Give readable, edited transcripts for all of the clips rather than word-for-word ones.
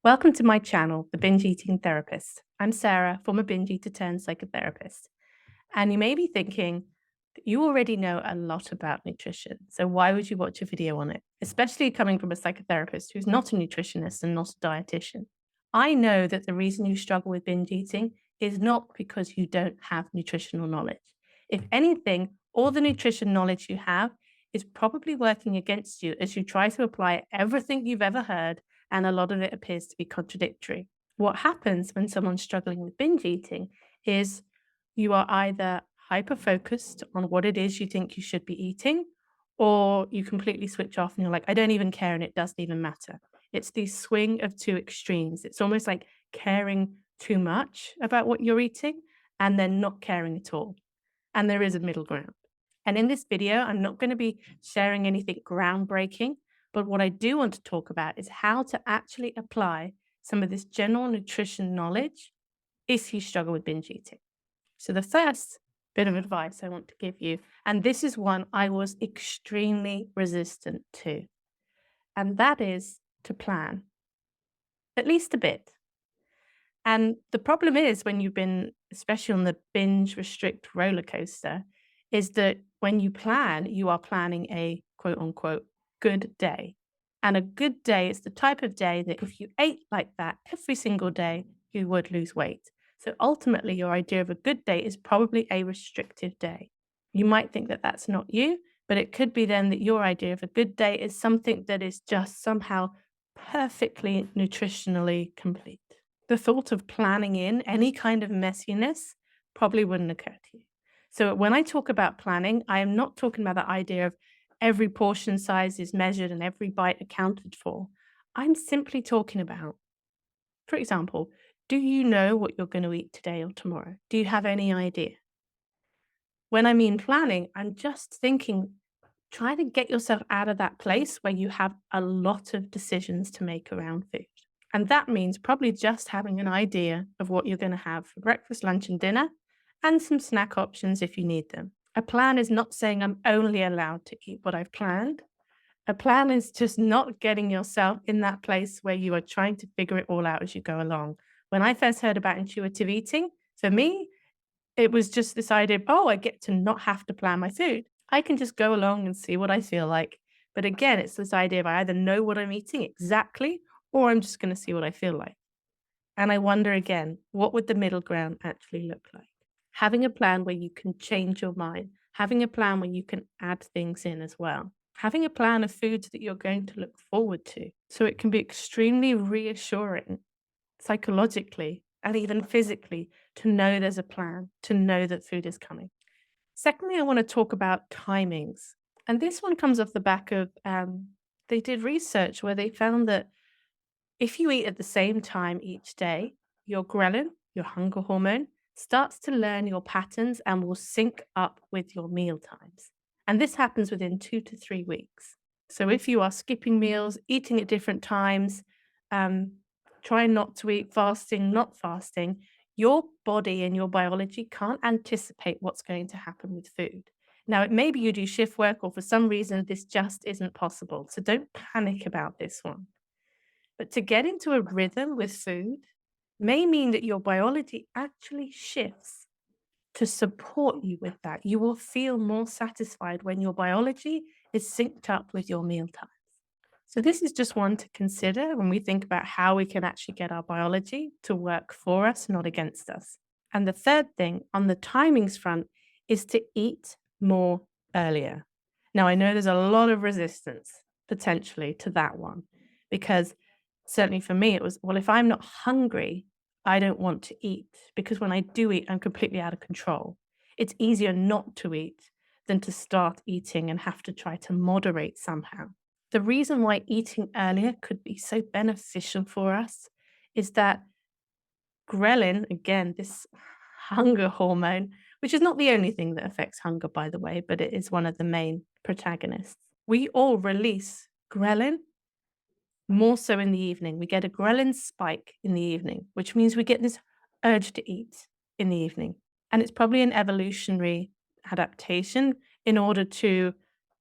Welcome to my channel, The Binge Eating Therapist. I'm Sarah, former binge eater turned psychotherapist. And you may be thinking that you already know a lot about nutrition, so why would you watch a video on it? Especially coming from a psychotherapist who's not a nutritionist and not a dietitian. I know that the reason you struggle with binge eating is not because you don't have nutritional knowledge. If anything, all the nutrition knowledge you have is probably working against you as you try to apply everything you've ever heard, and a lot of it appears to be contradictory. What happens when someone's struggling with binge eating is you are either hyper focused on what it is you think you should be eating, or you completely switch off and you're like, I don't even care and it doesn't even matter. It's the swing of two extremes. It's almost like caring too much about what you're eating and then not caring at all. And there is a middle ground. And in this video, I'm not going to be sharing anything groundbreaking, but what I do want to talk about is how to actually apply some of this general nutrition knowledge if you struggle with binge eating. So the first bit of advice I want to give you, and this is one I was extremely resistant to, and that is to plan, at least a bit. And the problem is when you've been, especially on the binge restrict roller coaster, is that when you plan, you are planning a quote unquote good day. And a good day is the type of day that if you ate like that every single day, you would lose weight. So ultimately, your idea of a good day is probably a restrictive day. You might think that that's not you, but it could be then that your idea of a good day is something that is just somehow perfectly nutritionally complete. The thought of planning in any kind of messiness probably wouldn't occur to you. So when I talk about planning, I am not talking about the idea of every portion size is measured and every bite accounted for. I'm simply talking about, for example, do you know what you're going to eat today or tomorrow? Do you have any idea? When I mean planning, I'm just thinking, try to get yourself out of that place where you have a lot of decisions to make around food. And that means probably just having an idea of what you're going to have for breakfast, lunch, and dinner, and some snack options if you need them. A plan is not saying I'm only allowed to eat what I've planned. A plan is just not getting yourself in that place where you are trying to figure it all out as you go along. When I first heard about intuitive eating, for me, it was just this idea of, oh, I get to not have to plan my food. I can just go along and see what I feel like. But again, it's this idea of I either know what I'm eating exactly, or I'm just going to see what I feel like. And I wonder again, what would the middle ground actually look like? Having a plan where you can change your mind, having a plan where you can add things in as well, having a plan of foods that you're going to look forward to. So it can be extremely reassuring psychologically and even physically to know there's a plan, to know that food is coming. Secondly, I want to talk about timings. And this one comes off the back of they did research where they found that if you eat at the same time each day, your ghrelin, your hunger hormone, starts to learn your patterns and will sync up with your meal times. And this happens within 2 to 3 weeks. So if you are skipping meals, eating at different times, trying not to eat, fasting, not fasting, your body and your biology can't anticipate what's going to happen with food. Now, it may be you do shift work, or for some reason, this just isn't possible. So don't panic about this one. But to get into a rhythm with food may mean that your biology actually shifts to support you with that. You will feel more satisfied when your biology is synced up with your meal times. So, this is just one to consider when we think about how we can actually get our biology to work for us, not against us. And the third thing on the timings front is to eat more earlier. Now, I know there's a lot of resistance potentially to that one because certainly for me, it was, well, if I'm not hungry, I don't want to eat because when I do eat, I'm completely out of control. It's easier not to eat than to start eating and have to try to moderate somehow. The reason why eating earlier could be so beneficial for us is that ghrelin, again, this hunger hormone, which is not the only thing that affects hunger, by the way, but it is one of the main protagonists. We all release ghrelin more so in the evening. We get a ghrelin spike in the evening, which means we get this urge to eat in the evening. And it's probably an evolutionary adaptation in order to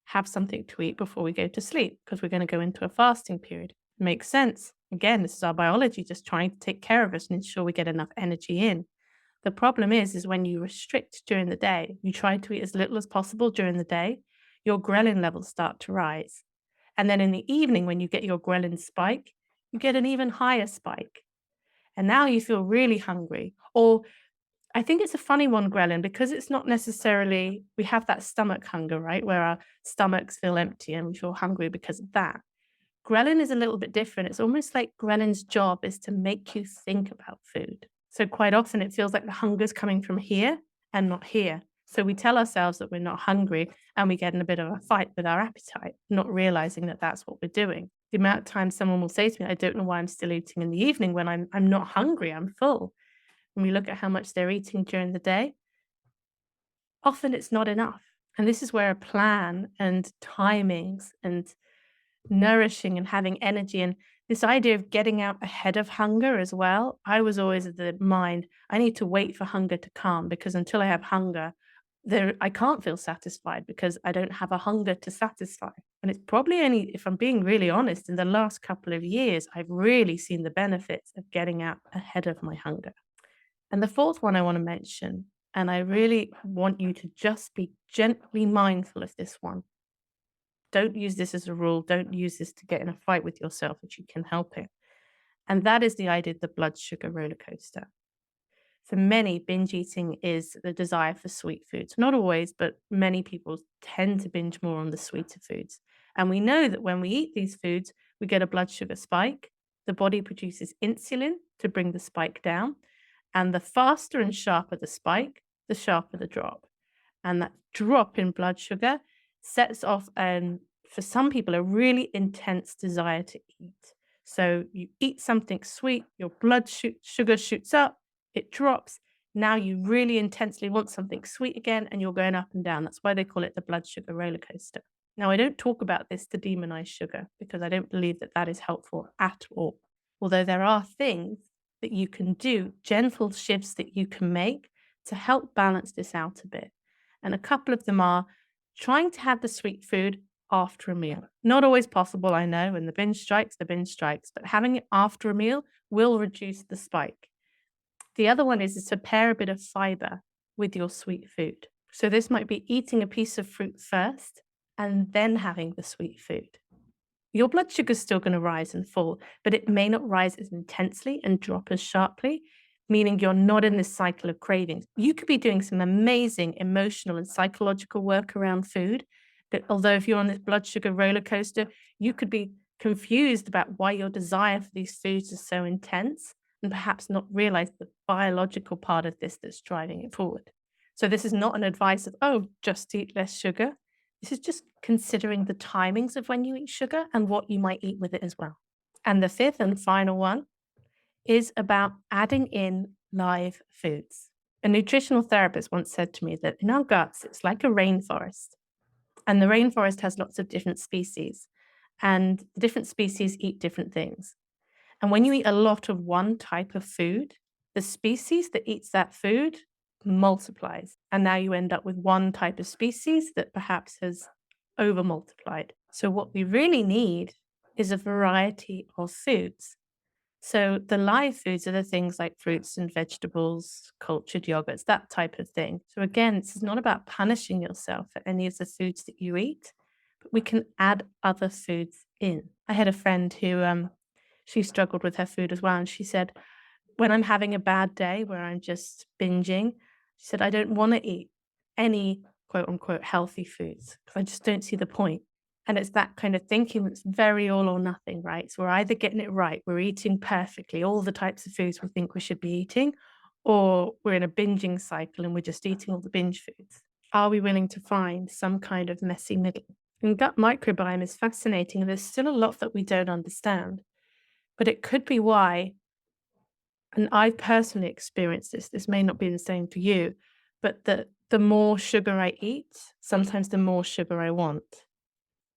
have something to eat before we go to sleep, because we're going to go into a fasting period. Makes sense. Again, this is our biology just trying to take care of us and ensure we get enough energy in. The problem is when you restrict during the day, you try to eat as little as possible during the day, your ghrelin levels start to rise. And then in the evening, when you get your ghrelin spike, you get an even higher spike. And now you feel really hungry. Or I think it's a funny one, ghrelin, because it's not necessarily, we have that stomach hunger, right? Where our stomachs feel empty and we feel hungry because of that. Ghrelin is a little bit different. It's almost like ghrelin's job is to make you think about food. So quite often it feels like the hunger's coming from here and not here. So we tell ourselves that we're not hungry and we get in a bit of a fight with our appetite, not realizing that that's what we're doing. The amount of times someone will say to me, I don't know why I'm still eating in the evening when I'm not hungry, I'm full. When we look at how much they're eating during the day, often it's not enough. And this is where a plan and timings and nourishing and having energy and this idea of getting out ahead of hunger as well. I was always of the mind, I need to wait for hunger to come because until I have hunger, I can't feel satisfied because I don't have a hunger to satisfy. And it's probably only, if I'm being really honest, in the last couple of years, I've really seen the benefits of getting out ahead of my hunger. And the fourth one I want to mention, and I really want you to just be gently mindful of this one. Don't use this as a rule. Don't use this to get in a fight with yourself if you can help it. And that is the idea of the blood sugar roller coaster. For many, binge eating is the desire for sweet foods. Not always, but many people tend to binge more on the sweeter foods. And we know that when we eat these foods, we get a blood sugar spike. The body produces insulin to bring the spike down. And the faster and sharper the spike, the sharper the drop. And that drop in blood sugar sets off, for some people, a really intense desire to eat. So you eat something sweet, your sugar shoots up, it drops. Now you really intensely want something sweet again, and you're going up and down. That's why they call it the blood sugar roller coaster. Now, I don't talk about this to demonize sugar because I don't believe that that is helpful at all. Although there are things that you can do, gentle shifts that you can make to help balance this out a bit. And a couple of them are trying to have the sweet food after a meal. Not always possible, I know. When the binge strikes, but having it after a meal will reduce the spike. The other one is to pair a bit of fiber with your sweet food. So this might be eating a piece of fruit first and then having the sweet food. Your blood sugar is still going to rise and fall, but it may not rise as intensely and drop as sharply, meaning you're not in this cycle of cravings. You could be doing some amazing emotional and psychological work around food. But although if you're on this blood sugar roller coaster, you could be confused about why your desire for these foods is so intense and perhaps not realize the biological part of this that's driving it forward. So this is not an advice of, oh, just eat less sugar. This is just considering the timings of when you eat sugar and what you might eat with it as well. And the fifth and final one is about adding in live foods. A nutritional therapist once said to me that in our guts, it's like a rainforest. And the rainforest has lots of different species. And the different species eat different things. And when you eat a lot of one type of food, the species that eats that food multiplies. And now you end up with one type of species that perhaps has over multiplied. So what we really need is a variety of foods. So the live foods are the things like fruits and vegetables, cultured yogurts, that type of thing. So again, this is not about punishing yourself for any of the foods that you eat, but we can add other foods in. I had a friend who she struggled with her food as well, and she said, when I'm having a bad day where I'm just binging, she said, I don't want to eat any quote unquote healthy foods because I just don't see the point. And it's that kind of thinking that's very all or nothing, right? So we're either getting it right, we're eating perfectly all the types of foods we think we should be eating, or we're in a binging cycle and we're just eating all the binge foods. Are we willing to find some kind of messy middle? And gut microbiome is fascinating. There's still a lot that we don't understand, but it could be why, and I've personally experienced this may not be the same for you, but the more sugar I eat, sometimes the more sugar I want.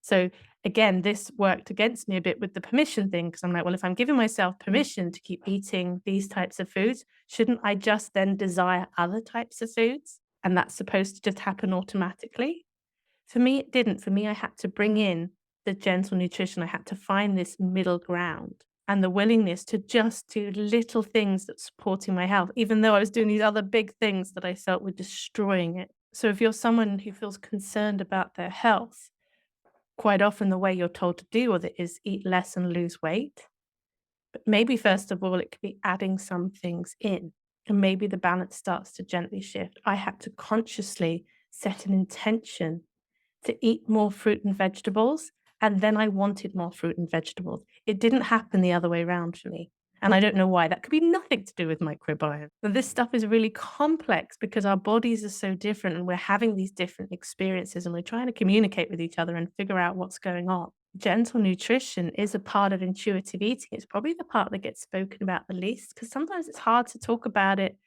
So again, this worked against me a bit with the permission thing because I'm like, well, if I'm giving myself permission to keep eating these types of foods, shouldn't I just then desire other types of foods? And that's supposed to just happen automatically. For me, it didn't. For me, I had to bring in the gentle nutrition. I had to find this middle ground. and the willingness to just do little things that's supporting my health, even though I was doing these other big things that I felt were destroying it. So if you're someone who feels concerned about their health, quite often the way you're told to deal with it is eat less and lose weight. But maybe first of all, it could be adding some things in, and maybe the balance starts to gently shift. I had to consciously set an intention to eat more fruit and vegetables, and then I wanted more fruit and vegetables. It didn't happen the other way around for me. And I don't know why. That could be nothing to do with microbiome. But this stuff is really complex because our bodies are so different and we're having these different experiences and we're trying to communicate with each other and figure out what's going on. Gentle nutrition is a part of intuitive eating. It's probably the part that gets spoken about the least because sometimes it's hard to talk about it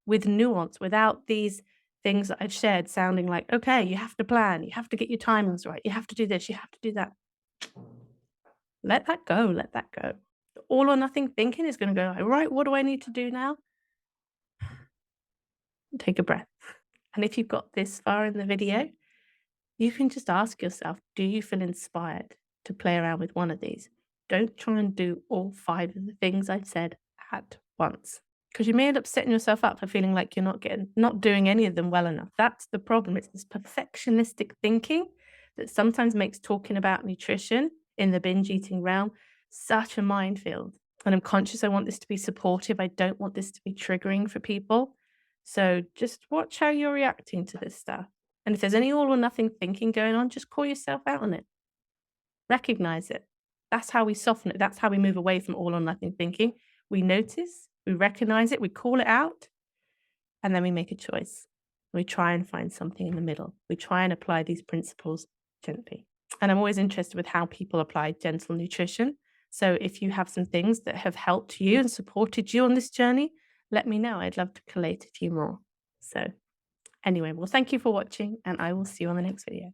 with nuance without these things that I've shared sounding like, okay, you have to plan, you have to get your timings right, you have to do this, you have to do that. Let that go, let that go. All or nothing thinking is going to go, like, right, what do I need to do now? Take a breath. And if you've got this far in the video, you can just ask yourself, do you feel inspired to play around with one of these? Don't try and do all 5 of the things I've said at once, because you may end up setting yourself up for feeling like you're not doing any of them well enough. That's the problem. It's this perfectionistic thinking that sometimes makes talking about nutrition in the binge eating realm such a minefield. And I'm conscious I want this to be supportive. I don't want this to be triggering for people. So just watch how you're reacting to this stuff. And if there's any all or nothing thinking going on, just call yourself out on it. Recognize it. That's how we soften it. That's how we move away from all or nothing thinking. We notice, we recognize it, we call it out, and then we make a choice. We try and find something in the middle. We try and apply these principles gently. And I'm always interested with how people apply gentle nutrition. So if you have some things that have helped you and supported you on this journey, let me know. I'd love to collate a few more. So anyway, well, thank you for watching, and I will see you on the next video.